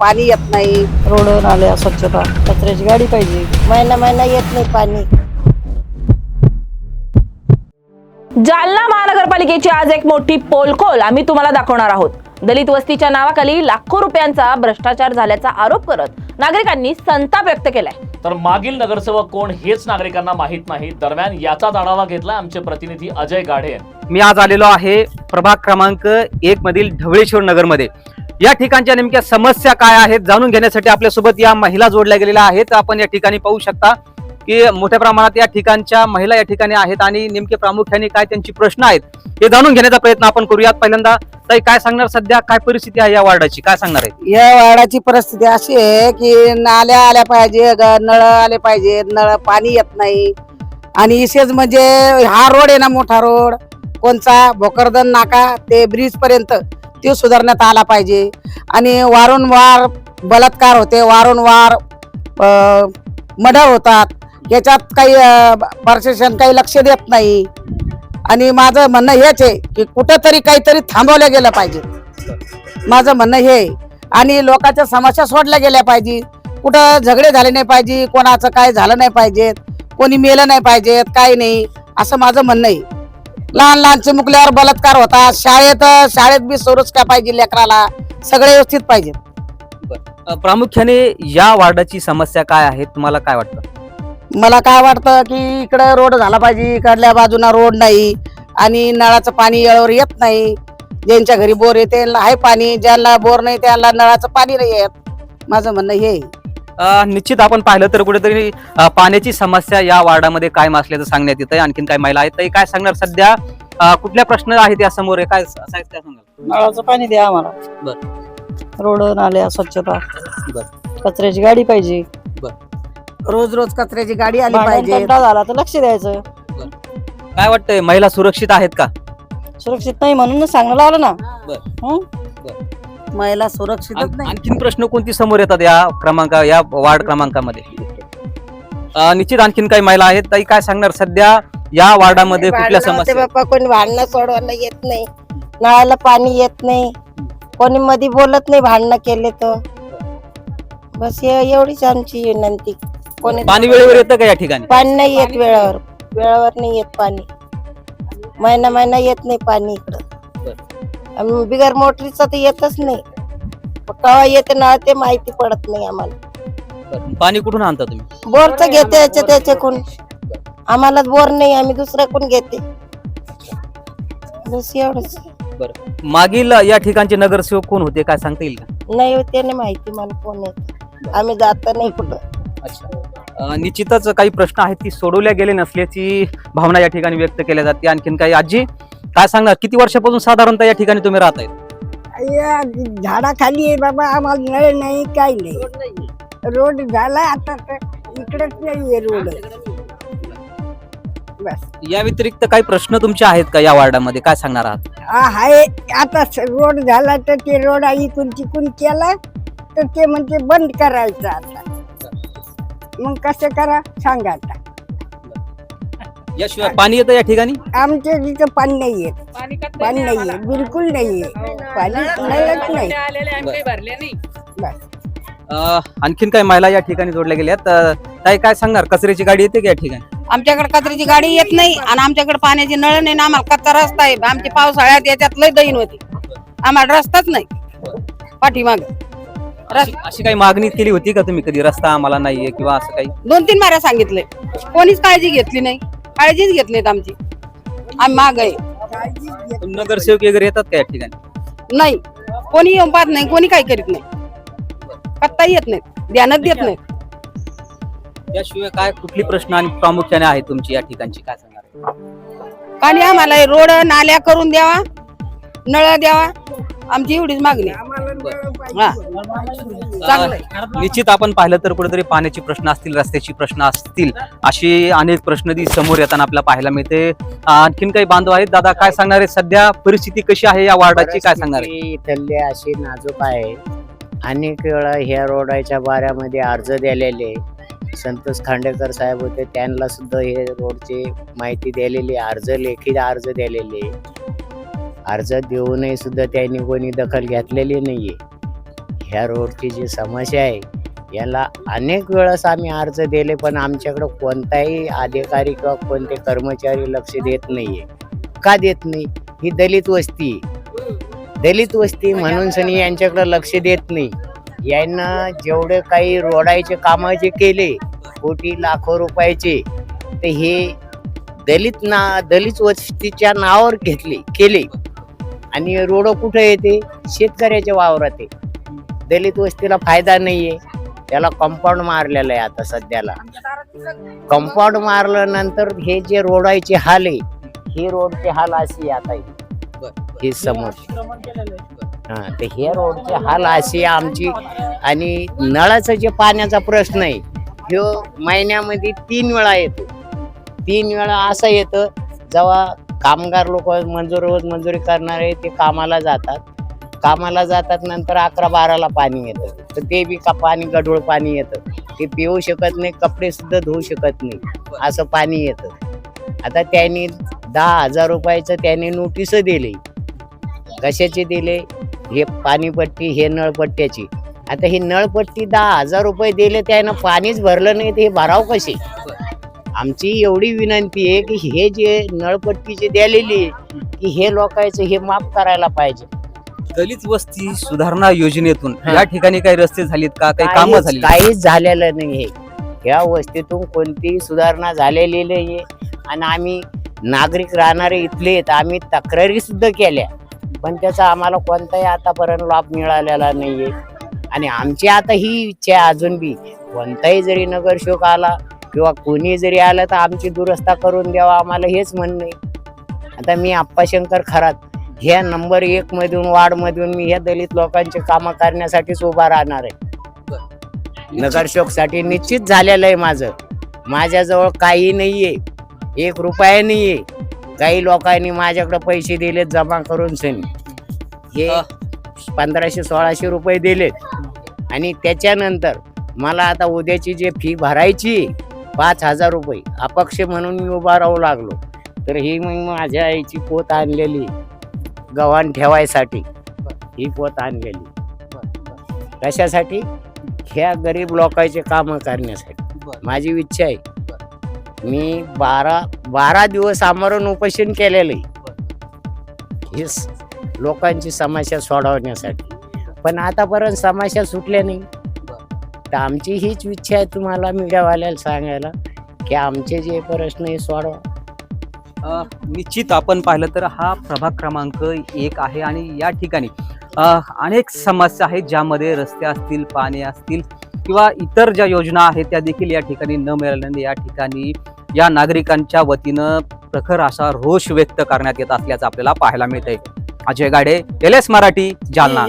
पाणी येत नाही, रोड नाल्या स्वच्छता, कचऱ्याची गाडी पाहिजे. महिना महिना येत नाही पाणी. जालना महानगरपालिकेची आज एक मोठी पोलखोल आम्ही तुम्हाला दाखवणार आहोत. दलित वस्तीच्या नावाखाली लाखो रुपयांचा भ्रष्टाचार झाल्याचा आरोप करत नागरिकांनी संताप व्यक्त केलाय. तर मागील नगरसेवक कोण हेच नागरिकांना माहित नाही. दरम्यान याचाच आढावा घेतला आमचे प्रतिनिधी अजय गाढे. मी आज आलेलो आहे प्रभाग क्रमांक 1 मधील ढवळेश्वर नगर मध्ये. या ठिकाणच्या नेमक्या समस्या काय आहेत जाणून घेण्यासाठी आपल्यासोबत या महिला जोडल्या गेलेल्या आहेत. आपण या ठिकाणी पाहू शकता की मोठ्या प्रमाणात या ठिकाणच्या महिला या ठिकाणी आहेत आणि नेमके प्रामुख्याने काय त्यांची प्रश्न आहेत हे जाणून घेण्याचा प्रयत्न आपण करूयात. पहिल्यांदा ताई, काय सांगणार, सध्या काय परिस्थिती आहे या वार्डाची, काय सांगणार आहे? या वाड्याची परिस्थिती अशी आहे की नाल्या आल्या पाहिजे, नळ आले पाहिजे, नळ पाणी येत नाही. आणि विशेष म्हणजे हा रोड आहे ना, मोठा रोड कोणचा भोकरदन नाका ते ब्रिज पर्यंत तो सुधारण्यात आला पाहिजे. आणि वारंवार बलात्कार होते, वारंवार मर्डर होतात, याच्यात काही प्रशासन काही लक्ष देत नाही. आणि माझं म्हणणं हेच आहे की कुठंतरी काहीतरी थांबवलं गेलं पाहिजे, माझं म्हणणं हे आहे. आणि लोकांच्या समस्या सोडल्या गेल्या पाहिजे, कुठं झगडे झाले नाही पाहिजे, कोणाचं काय झालं नाही पाहिजे, कोणी मेलं नाही पाहिजेत, काही नाही, असं माझं म्हणणं आहे. लहान लहान चिमुकल्यावर बलात्कार होतात, शाळेत बी सुरक्षा पाहिजे, लेकराला सगळे व्यवस्थित पाहिजे. प्रामुख्याने या वार्डाची समस्या काय आहे, तुम्हाला काय वाटतं? मला काय वाटतं की इकडे रोड झाला पाहिजे, इकडल्या बाजूला रोड नाही आणि नळाचं पाणी वेळेवर येत नाही. ज्यांच्या घरी बोर येते त्यांना आहे पाणी, ज्यांना बोर नाही त्यांना नळाचं पाणी नाही येत. माझं म्हणणं हे आहे. निश्चित आपण पाहिलं तर कुठेतरी पाण्याची समस्या या वार्डामध्ये कायम असल्याचं सांगण्यात येत आहे. आणखीन काय महिला आहेत ताई, काय सांगणार, सध्या कुठल्या प्रश्न आहेत या समोर, काय सांगाल? नळाचं पाणी द्या आम्हाला. रोड नाल्या स्वच्छता, कचऱ्याची गाडी पाहिजे. रोज रोज कचऱ्याची गाडी आली पाहिजे. कंटाळा झाला तर लक्ष द्यायचं. काय वाटतंय, महिला सुरक्षित आहेत का? सुरक्षित नाही म्हणून सांगणं लावलं ना. महिला सुरक्षितच नाही. आणखीन प्रश्न कोणती समोर येतात या वार्ड क्रमांकामध्ये? निश्चित आणखीन काही महिला आहेत. ताई, काय सांगणार, सध्या या वार्डामध्ये कुठल्या समस्या? बाप्पा कोणी भांडणं सोडवायला येत नाही, नळाला पाणी येत नाही, कोणी मध्ये बोलत नाही भांडणं केले तर. बस एवढीच आमची विनंती. कोणी पाणी वेळेवर येतं का या ठिकाणी? पाणी नाही येत वेळेवर, वेळेवर नाही येत पाणी. महिना महिना येत नाही पाणी इकडं. बिगर मोटरीचं तर येतच नाही. केव्हा येते नळ ते माहिती पडत नाही आम्हाला. पाणी कुठून आणता तुम्ही? बोरचं घेते त्याच्याकडून. आम्हाला बोर नाही, आम्ही दुसऱ्याकडून घेते. बस एवढंच. मागील या ठिकाणचे नगरसेवक कोण होते, काय सांगता येईल का? नाही त्याने माहिती मला कोण येत. आम्ही जात नाही कुठं. निश्चितच काही प्रश्न आहेत ती सोडवल्या गेले नसल्याची भावना या ठिकाणी व्यक्त केल्या जाते. आणखीन काही आजी, काय सांगणार, किती वर्षापासून साधारणतः या ठिकाणी तुम्ही राहत आहेत? झाडाखाली आहे बाबा, आम्हाला नळ नाही, काही नाही. रोड झाला आता इकडेच नाहीये रोड. बस या व्यतिरिक्त काही प्रश्न तुमचे आहेत का या वार्डामध्ये, काय सांगणार आहात? आहे. आता रोड झाला तर ते रोड इकून तिकून केला तर ते म्हणजे बंद करायचं आता. मग कसं करा सांगा आता. याशिवाय पाणी येतं या ठिकाणी? आमच्या तिथं पाणी नाही येत, पाणी नाहीये, बिलकुल नाहीये पाणी, नळच नाही. बस. आणखीन काही महिला या ठिकाणी जोडल्या गेल्यात. ताई, काय सांगणार, कचऱ्याची गाडी येते का या ठिकाणी? आमच्याकडे कचऱ्याची गाडी येत नाही आणि आमच्याकडे पाण्याची नळ नाही ना. आम्हाला कच्चा रस्ता आहे. आमची पावसाळ्यात याच्यात लय दैन होती, आम्हाला रस्ताच नाही पाठीमाग. अशी काही मागणी केली होती का तुम्ही कधी, रस्ता आम्हाला नाहीये किंवा असं काही? 2-3 माऱ्या सांगितले, कोणीच काळजी घेतली नाही. काळजीच घेतली नाहीत आमची. आम्ही माग आहे. नगरसेवक वगैरे येतात का या ठिकाणी? नाही, कोणी येऊन पाहत नाही, कोणी काही करीत नाही, पत्ता येत नाही, ध्यानात देत नाही. याशिवाय काय कुठली प्रश्न आणि प्रामुख्याने आहे तुमची या ठिकाणची, काय सांगणार? पाणी आम्हाला रोड नाल्या करून द्यावा, नळ द्यावा, आमची एवढीच मागणी. निश्चित आपण पाहिलं तर कुठेतरी पाण्याचे प्रश्न असतील, रस्त्याची प्रश्न असतील, अशी अनेक प्रश्न ती समोर येताना आपल्याला पाहायला मिळते. आणखीन काही बांधव आहेत. दादा, काय सांगणार आहे, सध्या परिस्थिती कशी आहे या वार्डाची, काय सांगणार आहे? इथले अशी नाजूक आहे. अनेक वेळा ह्या रोडाच्या बाऱ्यामध्ये अर्ज दिलेले. संतोष खांडेकर साहेब होते, त्यांना सुद्धा हे रोडची माहिती दिलेली, लेखी अर्ज दिलेले. अर्ज देऊनही सुद्धा त्यांनी कोणी दखल घेतलेली नाहीये. ह्या रोडची जी समस्या आहे याला अनेक वेळेस आम्ही अर्ज दिले, पण आमच्याकडे कोणताही अधिकारी किंवा कोणते कर्मचारी लक्ष देत नाहीये. का देत नाही? ही दलित वस्ती आहे. दलित वस्ती म्हणून सनी यांच्याकडे लक्ष देत नाही. यांना जेवढे काही रोडाचे कामं जे केले कोटी लाखो रुपयाचे, ते हे दलित वस्तीच्या नावावर केले. आणि रोड कुठे येते? शेतकऱ्याच्या वावरात आहे. दलित वस्तीला फायदा नाहीये. त्याला कंपाऊंड मारलेलं आहे. आता सध्याला कंपाऊंड मारल्यानंतर हे जे रोडाचे हाल आहे, हे रोडचे हाल अशी आता हे समोर ते हे रोडचे हाल अशी आमची. आणि नळाचं जे पाण्याचा प्रश्न आहे ह्यो महिन्यामध्ये 3 वेळा येतो. 3 वेळा असं येतं जेव्हा कामगार लोक मंजुरी करणारे ते कामाला जातात नंतर 11-12ला पाणी येतं, तर ते बी पाणी गढूळ पाणी येतं. ते पिऊ शकत नाही, कपडे सुद्धा धुवू शकत नाही, असं पाणी येतं. आता त्यांनी 10,000 रुपयाचं त्यांनी नोटीस दिली. कशाची दिले? हे पाणीपट्टी, हे नळपट्ट्याची. आता ही नळपट्टी 10,000 रुपये दिले, त्यानं पाणीच भरलं नाही, तर हे भराव कसे? आमची एवढी विनंती आहे की हे जे नळपट्टी जे द्यालेली की हे लोकांचं हे माफ करायला पाहिजे. दलित वस्ती सुधारणा योजनेतून या ठिकाणी काही रस्ते झालीत का? काही कामं झाली? काहीच झालेलं नाही. या वस्तीतून कोणतीही सुधारणा झालेली नाहीये. आणि आम्ही नागरिक राहणारे इथले आहेत, आम्ही तक्रारी सुद्धा केल्या, पण त्याचा आम्हाला कोणताही आतापर्यंत लाभ मिळालेला नाहीये. आणि आमची आता ही इच्छा आहे अजून बी, कोणताही जरी नगरसेवक आला किंवा कोणी जरी आलं तर आमची दुरस्ता करून द्यावा, आम्हाला हेच म्हणणं आहे. आता मी आप्पाशंकर खरात ह्या नंबर 1 मधून वार्डमधून मी ह्या दलित लोकांचे कामं करण्यासाठीच उभा राहणार आहे. नगरसेवकसाठी निश्चित झालेलं आहे माझं. माझ्याजवळ काही नाहीये, 1 रुपया नाहीये. काही लोकांनी माझ्याकडे पैसे दिलेत जमा करून सनी, हे 1500-1600 रुपये दिलेत. आणि त्याच्यानंतर मला आता उद्याची जे फी भरायची 5,000 रुपये अपक्ष म्हणून मी उभा राहू लागलो. तर ही मग माझ्या आईची पोत आणलेली गव्हाण ठेवायसाठी, ही पोत आणलेली कशासाठी? ह्या गरीब लोकांचे कामं करण्यासाठी. माझी इच्छा आहे. मी 12 दिवस आमरण उपोषण केलेलं आहे हे लोकांची समस्या सोडवण्यासाठी, पण आतापर्यंत समस्या सुटल्या नाही. तर आमची हीच इच्छा आहे तुम्हाला मीडियावाल्याला सांगायला की आमचे जे प्रश्न हे सोडवा. निश्चित आपण पाहिलं तर हा प्रभाग क्रमांक 1 आहे आणि या ठिकाणी अनेक समस्या आहेत, ज्यामध्ये रस्ते असतील, पाणी असतील किंवा इतर ज्या योजना आहेत त्या देखील या ठिकाणी न मिळाल्याने या ठिकाणी या नागरिकांच्या वतीनं प्रखर असा रोष व्यक्त करण्यात येत असल्याचं आपल्याला पाहायला मिळतंय. अजय गाडे, LS मराठी, जालना.